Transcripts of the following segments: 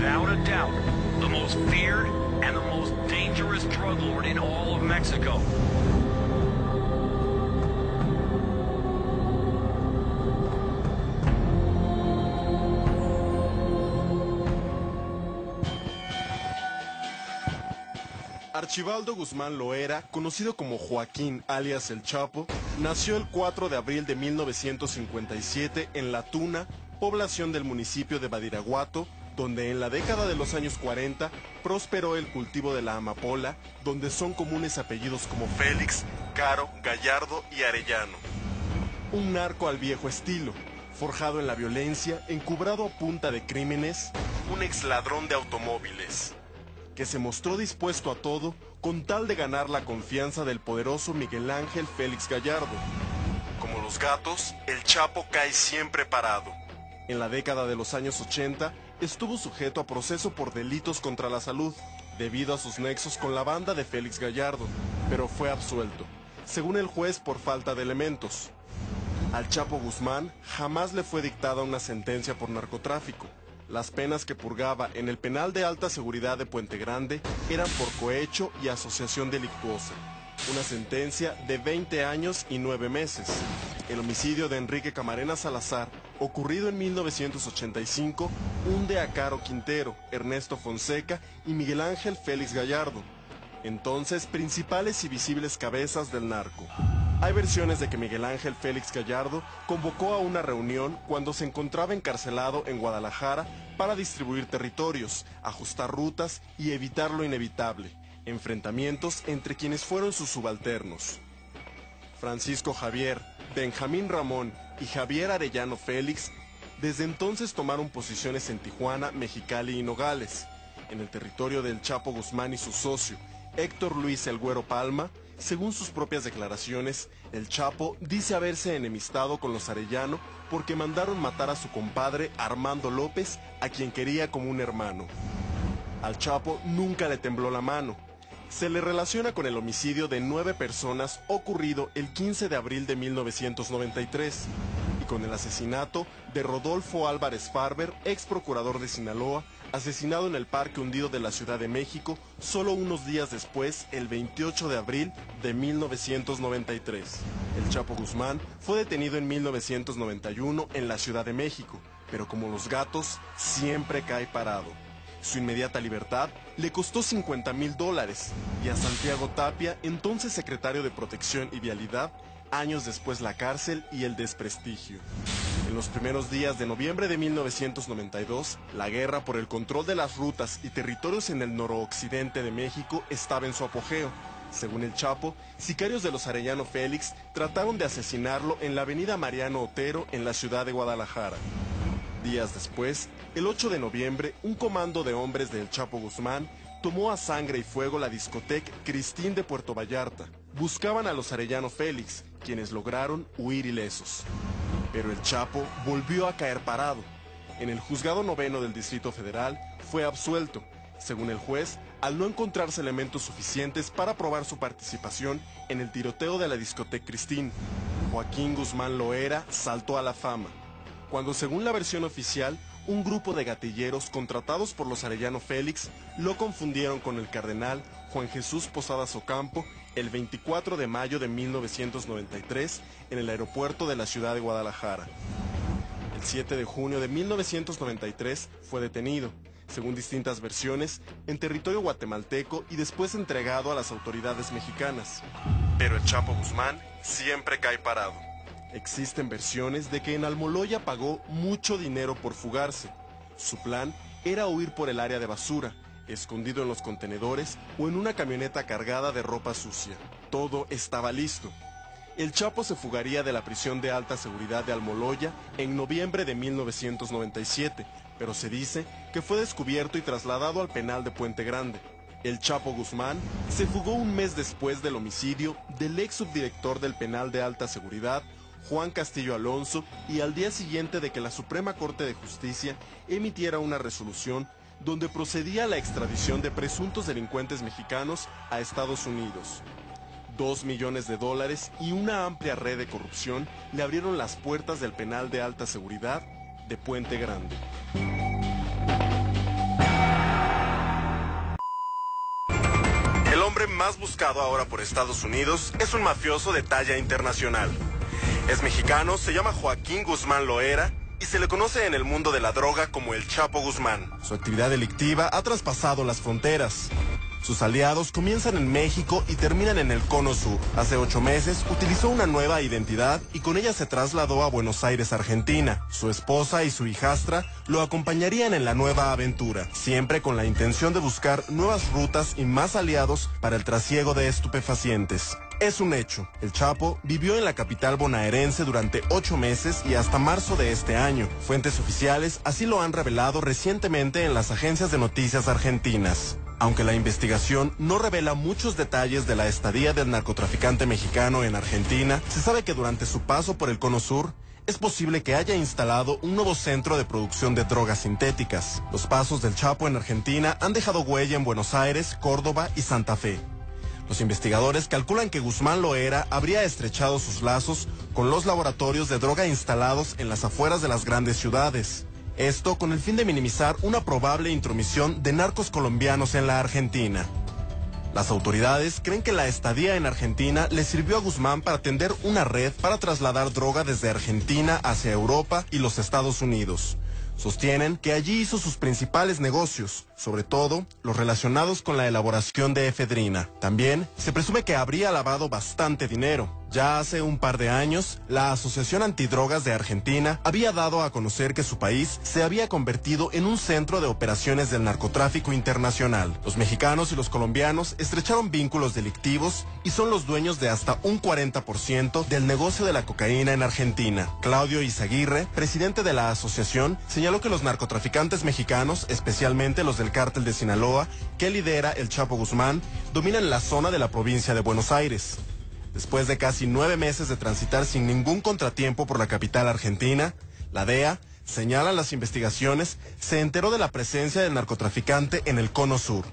without a doubt, the most feared and the most dangerous drug lord in all of Mexico. Archibaldo Guzmán Loera, conocido como Joaquín alias El Chapo, nació el 4 de abril de 1957 en La Tuna, población del municipio de Badiraguato, donde en la década de los años 40 prosperó el cultivo de la amapola, donde son comunes apellidos como Félix, Caro, Gallardo y Arellano. Un narco al viejo estilo, forjado en la violencia, encubrado a punta de crímenes, un exladrón de automóviles, que se mostró dispuesto a todo con tal de ganar la confianza del poderoso Miguel Ángel Félix Gallardo. Como los gatos, el Chapo cae siempre parado. En la década de los años 80, estuvo sujeto a proceso por delitos contra la salud, debido a sus nexos con la banda de Félix Gallardo, pero fue absuelto, según el juez, por falta de elementos. Al Chapo Guzmán jamás le fue dictada una sentencia por narcotráfico. Las penas que purgaba en el penal de alta seguridad de Puente Grande eran por cohecho y asociación delictuosa. Una sentencia de 20 años y 9 meses. El homicidio de Enrique Camarena Salazar, ocurrido en 1985, hunde a Caro Quintero, Ernesto Fonseca y Miguel Ángel Félix Gallardo, entonces principales y visibles cabezas del narco. Hay versiones de que Miguel Ángel Félix Gallardo convocó a una reunión cuando se encontraba encarcelado en Guadalajara para distribuir territorios, ajustar rutas y evitar lo inevitable, enfrentamientos entre quienes fueron sus subalternos. Francisco Javier, Benjamín Ramón y Javier Arellano Félix desde entonces tomaron posiciones en Tijuana, Mexicali y Nogales. En el territorio del Chapo Guzmán y su socio, Héctor Luis El Güero Palma, según sus propias declaraciones, el Chapo dice haberse enemistado con los Arellano porque mandaron matar a su compadre Armando López, a quien quería como un hermano. Al Chapo nunca le tembló la mano. Se le relaciona con el homicidio de 9 personas ocurrido el 15 de abril de 1993 y con el asesinato de Rodolfo Álvarez Farber, ex procurador de Sinaloa, asesinado en el Parque Hundido de la Ciudad de México solo unos días después, el 28 de abril de 1993. El Chapo Guzmán fue detenido en 1991 en la Ciudad de México, pero como los gatos, siempre cae parado. Su inmediata libertad le costó $50,000 y a Santiago Tapia, entonces secretario de Protección y Vialidad, años después la cárcel y el desprestigio. En los primeros días de noviembre de 1992, la guerra por el control de las rutas y territorios en el noroccidente de México estaba en su apogeo. Según el Chapo, sicarios de los Arellano Félix trataron de asesinarlo en la avenida Mariano Otero en la ciudad de Guadalajara. Días después, el 8 de noviembre, un comando de hombres del Chapo Guzmán tomó a sangre y fuego la discoteca Cristín de Puerto Vallarta. Buscaban a los Arellano Félix, quienes lograron huir ilesos. Pero el Chapo volvió a caer parado. En el juzgado noveno del Distrito Federal fue absuelto, según el juez, al no encontrarse elementos suficientes para probar su participación en el tiroteo de la discoteca Cristín. Joaquín Guzmán Loera saltó a la fama, cuando según la versión oficial, un grupo de gatilleros contratados por los Arellano Félix lo confundieron con el cardenal Juan Jesús Posadas Ocampo el 24 de mayo de 1993 en el aeropuerto de la ciudad de Guadalajara. El 7 de junio de 1993 fue detenido, según distintas versiones, en territorio guatemalteco y después entregado a las autoridades mexicanas. Pero el Chapo Guzmán siempre cae parado. Existen versiones de que en Almoloya pagó mucho dinero por fugarse. Su plan era huir por el área de basura, escondido en los contenedores o en una camioneta cargada de ropa sucia. Todo estaba listo. El Chapo se fugaría de la prisión de alta seguridad de Almoloya en noviembre de 1997, pero se dice que fue descubierto y trasladado al penal de Puente Grande. El Chapo Guzmán se fugó un mes después del homicidio del ex subdirector del penal de alta seguridad, Juan Castillo Alonso, y al día siguiente de que la Suprema Corte de Justicia emitiera una resolución donde procedía a la extradición de presuntos delincuentes mexicanos a Estados Unidos. $2 millones y una amplia red de corrupción le abrieron las puertas del penal de alta seguridad de Puente Grande. más buscado ahora por Estados Unidos es un mafioso de talla internacional. Es mexicano, se llama Joaquín Guzmán Loera y se le conoce en el mundo de la droga como el Chapo Guzmán. Su actividad delictiva ha traspasado las fronteras. Sus aliados comienzan en México y terminan en el Cono Sur. Hace 8 meses utilizó una nueva identidad y con ella se trasladó a Buenos Aires, Argentina. Su esposa y su hijastra lo acompañarían en la nueva aventura, siempre con la intención de buscar nuevas rutas y más aliados para el trasiego de estupefacientes. Es un hecho. El Chapo vivió en la capital bonaerense durante 8 meses y hasta marzo de este año. Fuentes oficiales así lo han revelado recientemente en las agencias de noticias argentinas. Aunque la investigación no revela muchos detalles de la estadía del narcotraficante mexicano en Argentina, se sabe que durante su paso por el Cono Sur, es posible que haya instalado un nuevo centro de producción de drogas sintéticas. Los pasos del Chapo en Argentina han dejado huella en Buenos Aires, Córdoba y Santa Fe. Los investigadores calculan que Guzmán Loera habría estrechado sus lazos con los laboratorios de droga instalados en las afueras de las grandes ciudades. Esto con el fin de minimizar una probable intromisión de narcos colombianos en la Argentina. Las autoridades creen que la estadía en Argentina le sirvió a Guzmán para tender una red para trasladar droga desde Argentina hacia Europa y los Estados Unidos. Sostienen que allí hizo sus principales negocios, sobre todo los relacionados con la elaboración de efedrina. También se presume que habría lavado bastante dinero. Ya hace un par de años, la Asociación Antidrogas de Argentina había dado a conocer que su país se había convertido en un centro de operaciones del narcotráfico internacional. Los mexicanos y los colombianos estrecharon vínculos delictivos y son los dueños de hasta un 40% del negocio de la cocaína en Argentina. Claudio Izaguirre, presidente de la asociación, señaló que los narcotraficantes mexicanos, especialmente los del cártel de Sinaloa, que lidera el Chapo Guzmán, dominan la zona de la provincia de Buenos Aires. Después de casi 9 meses de transitar sin ningún contratiempo por la capital argentina, la DEA, señalan las investigaciones, se enteró de la presencia del narcotraficante en el Cono Sur.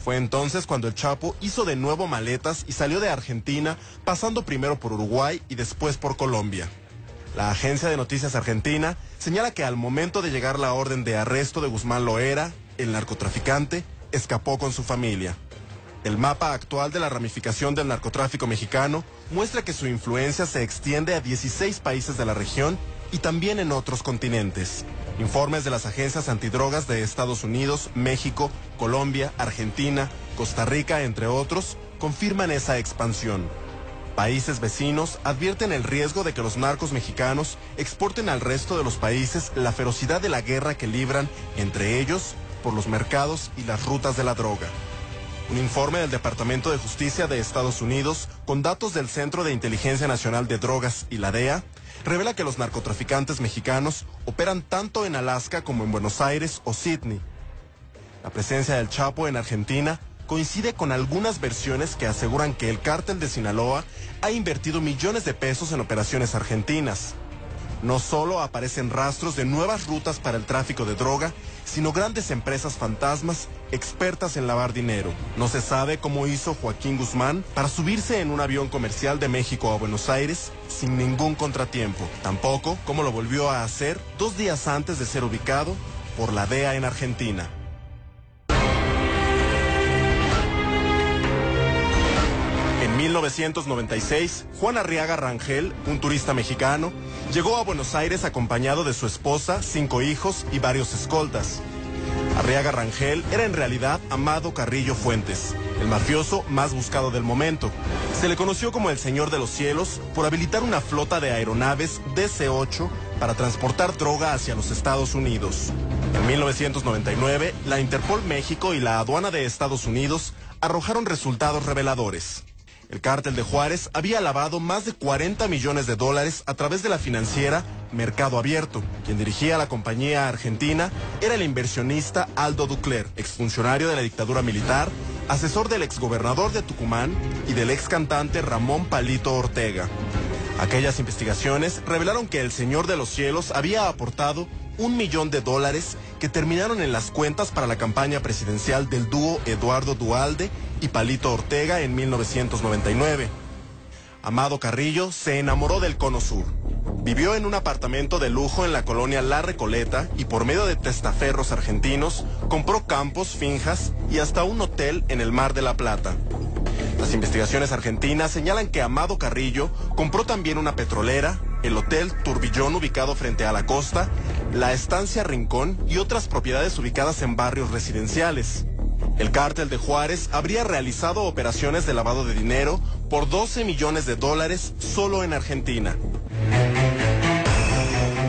Fue entonces cuando el Chapo hizo de nuevo maletas y salió de Argentina, pasando primero por Uruguay y después por Colombia. La agencia de noticias argentina señala que al momento de llegar la orden de arresto de Guzmán Loera, el narcotraficante escapó con su familia. El mapa actual de la ramificación del narcotráfico mexicano muestra que su influencia se extiende a 16 países de la región y también en otros continentes. Informes de las agencias antidrogas de Estados Unidos, México, Colombia, Argentina, Costa Rica, entre otros, confirman esa expansión. Países vecinos advierten el riesgo de que los narcos mexicanos exporten al resto de los países la ferocidad de la guerra que libran entre ellos por los mercados y las rutas de la droga. Un informe del Departamento de Justicia de Estados Unidos, con datos del Centro de Inteligencia Nacional de Drogas y la DEA, revela que los narcotraficantes mexicanos operan tanto en Alaska como en Buenos Aires o Sydney. La presencia del Chapo en Argentina coincide con algunas versiones que aseguran que el cártel de Sinaloa ha invertido millones de pesos en operaciones argentinas. No solo aparecen rastros de nuevas rutas para el tráfico de droga, sino grandes empresas fantasmas expertas en lavar dinero. No se sabe cómo hizo Joaquín Guzmán para subirse en un avión comercial de México a Buenos Aires sin ningún contratiempo. Tampoco cómo lo volvió a hacer 2 días antes de ser ubicado por la DEA en Argentina. En 1996, Juan Arriaga Rangel, un turista mexicano, llegó a Buenos Aires acompañado de su esposa, 5 hijos y varios escoltas. Arriaga Rangel era en realidad Amado Carrillo Fuentes, el mafioso más buscado del momento. Se le conoció como el Señor de los Cielos por habilitar una flota de aeronaves DC-8 para transportar droga hacia los Estados Unidos. En 1999, la Interpol México y la Aduana de Estados Unidos arrojaron resultados reveladores. El cártel de Juárez había lavado más de $40 millones a través de la financiera Mercado Abierto. Quien dirigía la compañía argentina era el inversionista Aldo Ducler, exfuncionario de la dictadura militar, asesor del exgobernador de Tucumán y del excantante Ramón Palito Ortega. Aquellas investigaciones revelaron que el Señor de los Cielos había aportado $1 millón que terminaron en las cuentas para la campaña presidencial del dúo Eduardo Duhalde y Palito Ortega en 1999. Amado Carrillo se enamoró del Cono Sur. Vivió en un apartamento de lujo en la colonia La Recoleta y por medio de testaferros argentinos compró campos, finjas y hasta un hotel en el Mar de la Plata. Las investigaciones argentinas señalan que Amado Carrillo compró también una petrolera, el Hotel Turbillón ubicado frente a la costa, la Estancia Rincón y otras propiedades ubicadas en barrios residenciales. El cártel de Juárez habría realizado operaciones de lavado de dinero por 12 millones de dólares solo en Argentina.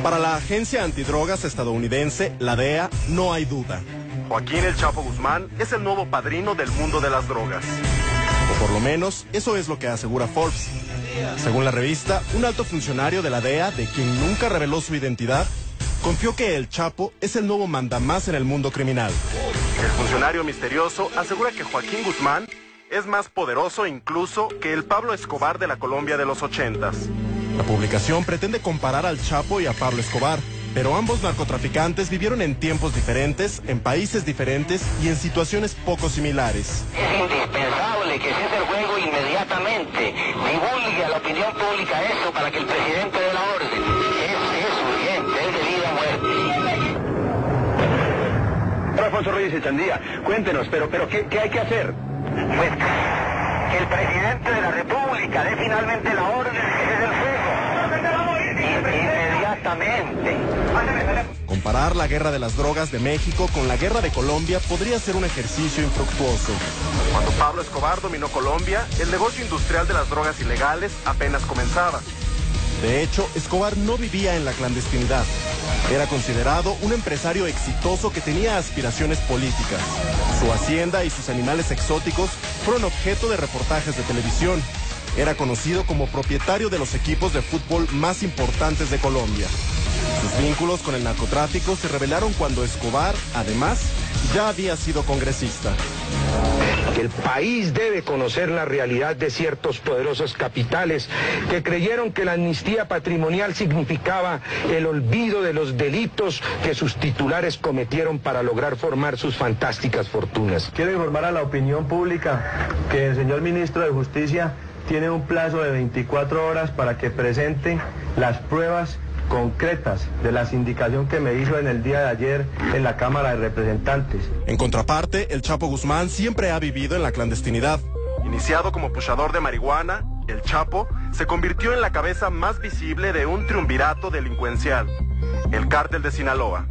Para la agencia antidrogas estadounidense, la DEA, no hay duda. Joaquín El Chapo Guzmán es el nuevo padrino del mundo de las drogas. O por lo menos, eso es lo que asegura Forbes. Según la revista, un alto funcionario de la DEA, de quien nunca reveló su identidad, confió que El Chapo es el nuevo mandamás en el mundo criminal. El funcionario misterioso asegura que Joaquín Guzmán es más poderoso incluso que el Pablo Escobar de la Colombia de los 80s. La publicación pretende comparar al Chapo y a Pablo Escobar, pero ambos narcotraficantes vivieron en tiempos diferentes, en países diferentes y en situaciones poco similares. Es indispensable que cese el juego inmediatamente. Divulgue a la opinión pública eso para que el presidente dé la orden. Es urgente, es de vida o muerte. Alfonso Reyes Echandía, cuéntenos, pero ¿qué hay que hacer? Pues que el presidente de la República dé finalmente la orden de que cese el fuego. Inmediatamente. Comparar la guerra de las drogas de México con la guerra de Colombia podría ser un ejercicio infructuoso. Cuando Pablo Escobar dominó Colombia, el negocio industrial de las drogas ilegales apenas comenzaba. De hecho, Escobar no vivía en la clandestinidad. Era considerado un empresario exitoso que tenía aspiraciones políticas. Su hacienda y sus animales exóticos fueron objeto de reportajes de televisión. Era conocido como propietario de los equipos de fútbol más importantes de Colombia. Sus vínculos con el narcotráfico se revelaron cuando Escobar, además, ya había sido congresista. El país debe conocer la realidad de ciertos poderosos capitales que creyeron que la amnistía patrimonial significaba el olvido de los delitos que sus titulares cometieron para lograr formar sus fantásticas fortunas. Quiero informar a la opinión pública que el señor ministro de Justicia tiene un plazo de 24 horas para que presente las pruebas concretas de la sindicación que me hizo en el día de ayer en la Cámara de Representantes. En contraparte, el Chapo Guzmán siempre ha vivido en la clandestinidad. Iniciado como puchador de marihuana, el Chapo se convirtió en la cabeza más visible de un triunvirato delincuencial, el Cártel de Sinaloa.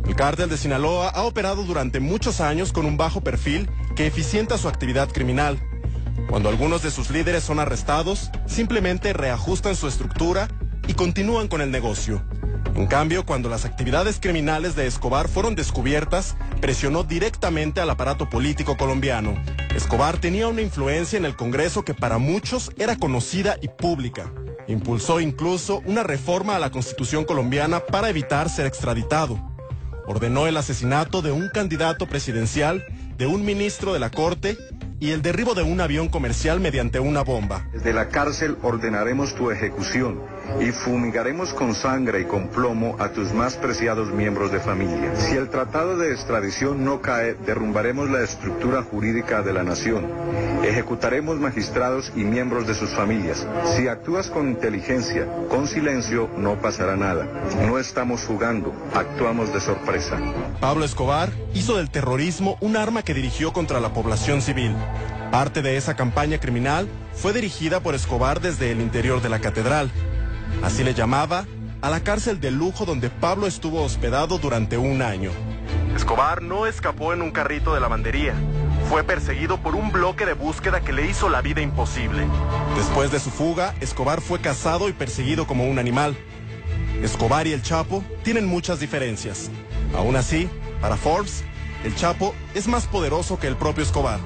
El Cártel de Sinaloa ha operado durante muchos años con un bajo perfil que eficienta su actividad criminal. Cuando algunos de sus líderes son arrestados, simplemente reajustan su estructura y continúan con el negocio. En cambio, cuando las actividades criminales de Escobar fueron descubiertas, presionó directamente al aparato político colombiano. Escobar tenía una influencia en el Congreso que para muchos era conocida y pública. Impulsó incluso una reforma a la Constitución colombiana para evitar ser extraditado. Ordenó el asesinato de un candidato presidencial, de un ministro de la Corte y el derribo de un avión comercial mediante una bomba. Desde la cárcel ordenaremos tu ejecución y fumigaremos con sangre y con plomo a tus más preciados miembros de familia. Si el tratado de extradición no cae, derrumbaremos la estructura jurídica de la nación. Ejecutaremos magistrados y miembros de sus familias. Si actúas con inteligencia, con silencio, no pasará nada. No estamos jugando, actuamos de sorpresa. Pablo Escobar hizo del terrorismo un arma que dirigió contra la población civil. Parte de esa campaña criminal fue dirigida por Escobar desde el interior de la catedral. Así le llamaba a la cárcel de lujo donde Pablo estuvo hospedado durante un año. Escobar no escapó en un carrito de lavandería. Fue perseguido por un bloque de búsqueda que le hizo la vida imposible. Después de su fuga, Escobar fue cazado y perseguido como un animal. Escobar y el Chapo tienen muchas diferencias. Aún así, para Forbes, el Chapo es más poderoso que el propio Escobar.